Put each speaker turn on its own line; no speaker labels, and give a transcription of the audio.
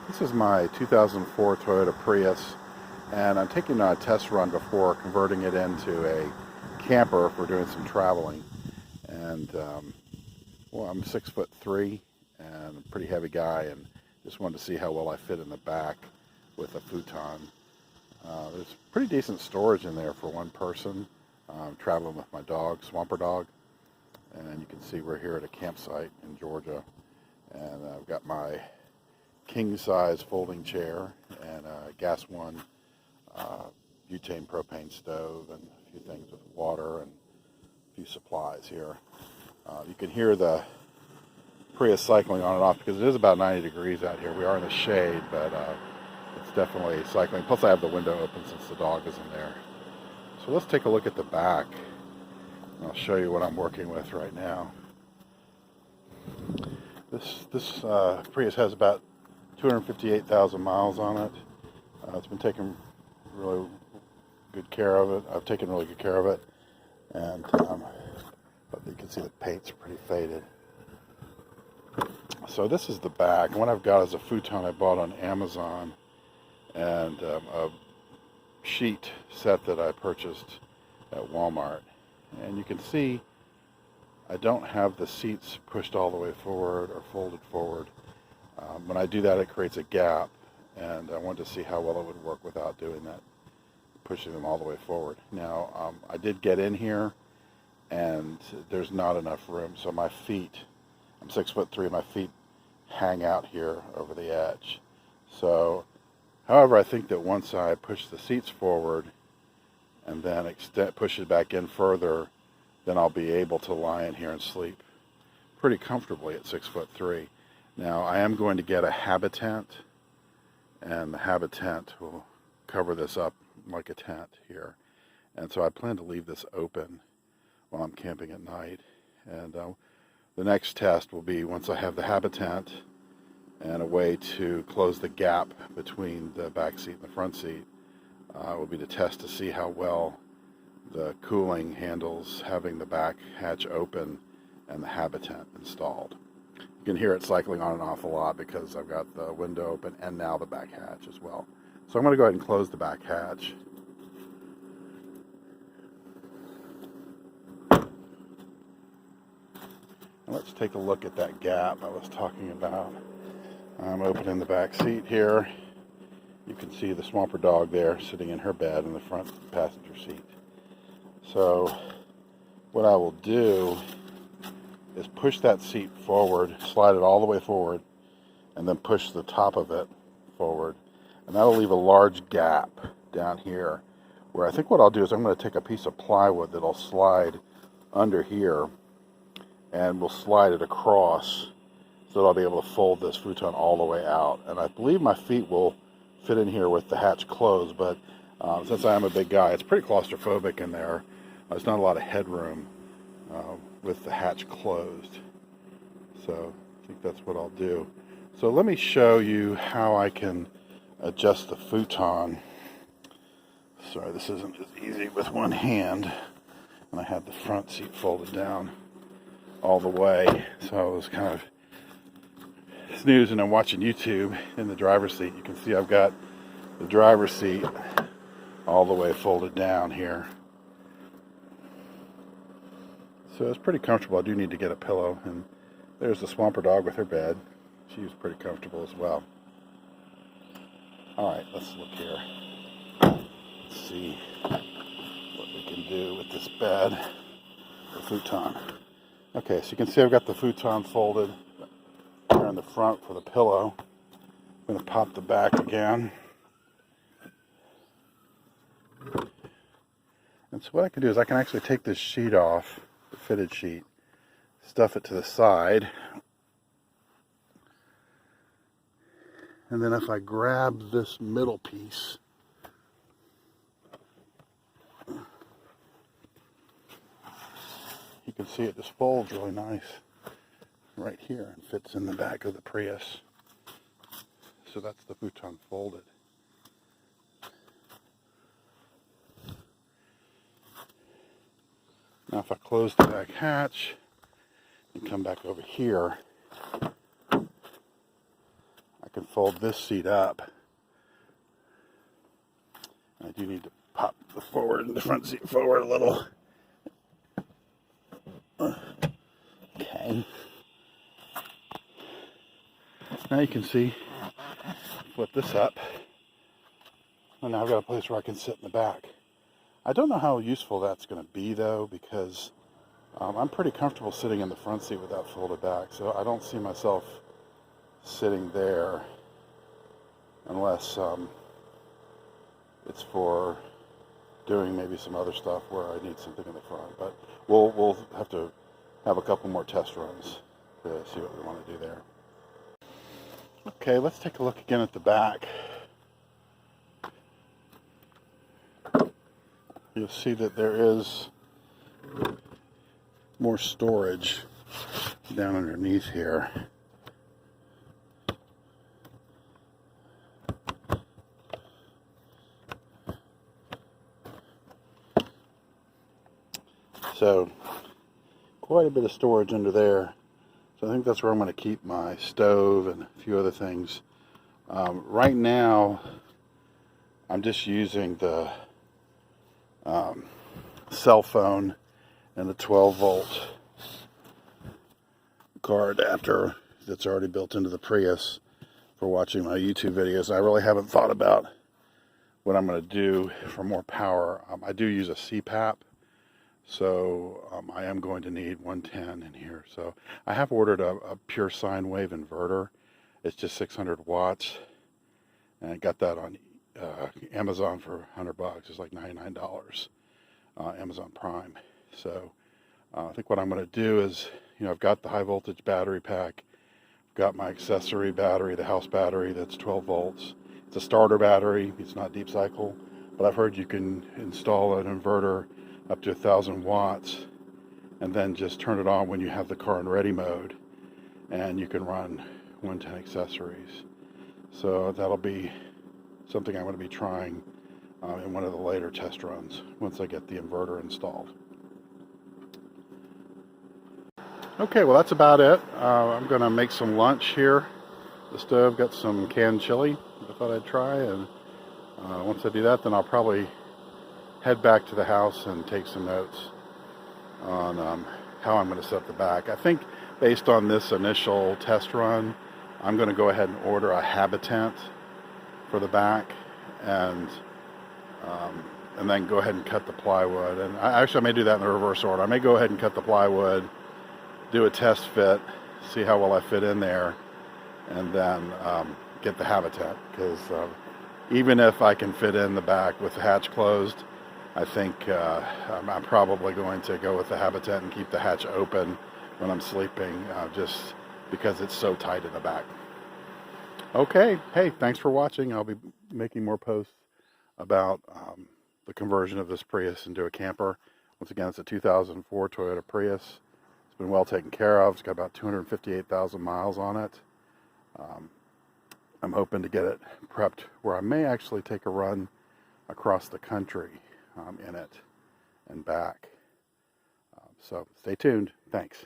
This is my 2004 Toyota Prius, and I'm taking a test run before converting it into a camper if we're doing some traveling. And well, I'm 6'3" and a pretty heavy guy, and just wanted to see how well I fit in the back with a futon. There's pretty decent storage in there for one person. I'm traveling with my dog, Swamper Dog, and you can see we're here at a campsite in Georgia, and I've got my king-size folding chair and a GasOne Butane propane stove and a few things with water and a few supplies here. You can hear the Prius cycling on and off because it is about 90 degrees out here. We are in the shade, but it's definitely cycling. Plus I have the window open since the dog is in there. So let's take a look at the back. I'll show you what I'm working with right now. This Prius has about 258,000 miles on it. It's been taken really good care of it. I've taken really good care of it, and but you can see the paint's pretty faded. So this is the back. And what I've got is a futon I bought on Amazon, and a sheet set that I purchased at Walmart. And you can see I don't have the seats pushed all the way forward or folded forward. When I do that, it creates a gap, and I wanted to see how well it would work without doing that, pushing them all the way forward. Now, I did get in here, and there's not enough room, so my feet, I'm 6'3", my feet hang out here over the edge. So, however, I think that once I push the seats forward and then push it back in further, then I'll be able to lie in here and sleep pretty comfortably at 6'3". Now, I am going to get a Habitent, and the Habitent will cover this up like a tent here. And so I plan to leave this open while I'm camping at night. And the next test will be, once I have the Habitent and a way to close the gap between the back seat and the front seat, will be to test to see how well the cooling handles having the back hatch open and the Habitent installed. You can hear it cycling on and off a lot because I've got the window open and now the back hatch as well. So I'm going to go ahead and close the back hatch. And let's take a look at that gap I was talking about. I'm opening the back seat here. You can see the Swamper Dog there sitting in her bed in the front passenger seat. So what I will do is push that seat forward, slide it all the way forward, and then push the top of it forward. And that'll leave a large gap down here where I think what I'll do is I'm going to take a piece of plywood that'll slide under here, and we'll slide it across so that I'll be able to fold this futon all the way out. And I believe my feet will fit in here with the hatch closed, but since I am a big guy, it's pretty claustrophobic in there. There's not a lot of headroom with the hatch closed. So I think that's what I'll do. So let me show you how I can adjust the futon. Sorry, this isn't as easy with one hand. And I have the front seat folded down all the way. So I was kind of snoozing and watching YouTube in the driver's seat. You can see I've got the driver's seat all the way folded down here. So it's pretty comfortable. I do need to get a pillow, and there's the Swamper Dog with her bed. She was pretty comfortable as well. Alright, let's look here. Let's see what we can do with this bed, the futon. Okay, so you can see I've got the futon folded here in the front for the pillow. I'm going to pop the back again. And so what I can do is I can actually take this sheet off, the fitted sheet, stuff it to the side, and then if I grab this middle piece, you can see it just folds really nice right here and fits in the back of the Prius. So that's the futon folded. Now if I close the back hatch and come back over here, I can fold this seat up. I do need to pop the front seat forward a little. Okay. Now you can see, flip this up, and now I've got a place where I can sit in the back. I don't know how useful that's going to be though, because I'm pretty comfortable sitting in the front seat without folded back, so I don't see myself sitting there unless it's for doing maybe some other stuff where I need something in the front. But we'll have to have a couple more test runs to see what we want to do there. Okay, let's take a look again at the back. You'll see that there is more storage down underneath here. So, quite a bit of storage under there. So I think that's where I'm going to keep my stove and a few other things. Right now, I'm just using the cell phone and the 12-volt car adapter that's already built into the Prius for watching my YouTube videos. I really haven't thought about what I'm going to do for more power. I do use a CPAP. So I am going to need 110 in here. So I have ordered a pure sine wave inverter. It's just 600 watts. And I got that on Amazon for $100. It's like $99. Amazon Prime. So I think what I'm going to do is, I've got the high voltage battery pack. I've got my accessory battery, the house battery that's 12 volts. It's a starter battery. It's not deep cycle. But I've heard you can install an inverter up to 1,000 watts and then just turn it on when you have the car in ready mode, and you can run 110 accessories. So that'll be something I'm going to be trying in one of the later test runs once I get the inverter installed. Okay, well that's about it. I'm going to make some lunch here. The stove got some canned chili I thought I'd try, and once I do that, then I'll probably head back to the house and take some notes on how I'm going to set the back. I think based on this initial test run, I'm going to go ahead and order a Habitent for the back, and then go ahead and cut the plywood. And I may do that in the reverse order. I may go ahead and cut the plywood, do a test fit, see how well I fit in there, and then get the Habitent, because even if I can fit in the back with the hatch closed, I think I'm probably going to go with the Habitent and keep the hatch open when I'm sleeping, just because it's so tight in the back. Okay, hey, thanks for watching. I'll be making more posts about the conversion of this Prius into a camper. Once again, it's a 2004 Toyota Prius. It's been well taken care of. It's got about 258,000 miles on it. I'm hoping to get it prepped where I may actually take a run across the country in it and back. So stay tuned. Thanks.